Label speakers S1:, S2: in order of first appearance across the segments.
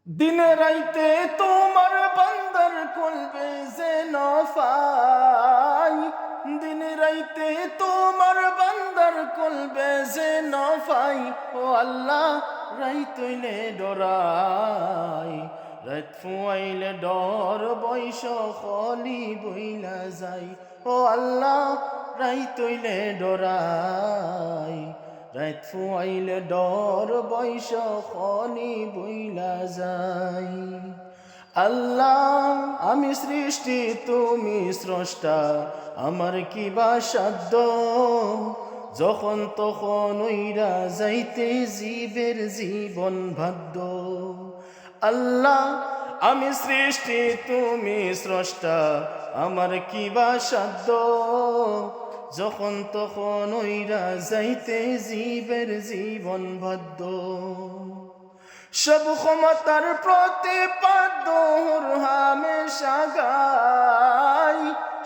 S1: দিনে রাইতে তোমার বান্দার কলবে যেন পাই, দিনে রাইতে তোমার বান্দার কলবে যেন পাই। ও আল্লাহ রাইতইলে ডরাই, রাত ফুয়াইলে ডর বৈশ খলি বইলা যাই। ও আল্লাহ রাইতইলে ডরাই, রাত ফুয়াইলে ডর বৈশ খনি বইলা যাই। আল্লাহ আমি সৃষ্টি তুমি স্রষ্টা, আমার কি বা সাধ্য, যখন তখন ওইরা যাইতে জীবের জীবন ভাদ্য। আল্লাহ আমি সৃষ্টি তুমি স্রষ্টা, আমার কি বা সাধ্য, যখন তখন ওইরা যাইতে জীবের জীবন বাধ্য। সব ক্ষমতার প্রতিপাদ্য হামেশা গাই,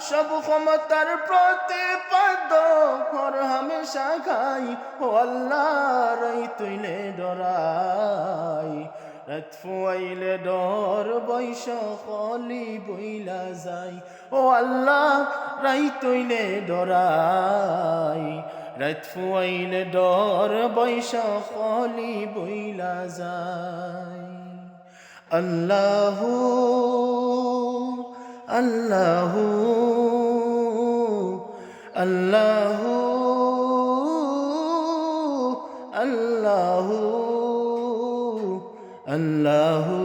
S1: সব ক্ষমতার প্রতিপাদ্য হামেশা গাই। ও আল্লাহ রাইতইলে ডরাই, রাত ফুয়াইলে ডর বৈশ খলি বইলা যাই। ও আল্লাহ রাইতইলে ডরাই, রাত ফুয়াইলে ডর বৈশ খলি বইলা যাই। আল্লাহু আল্লাহু আল্লাহু আল্লাহু আল্লাহু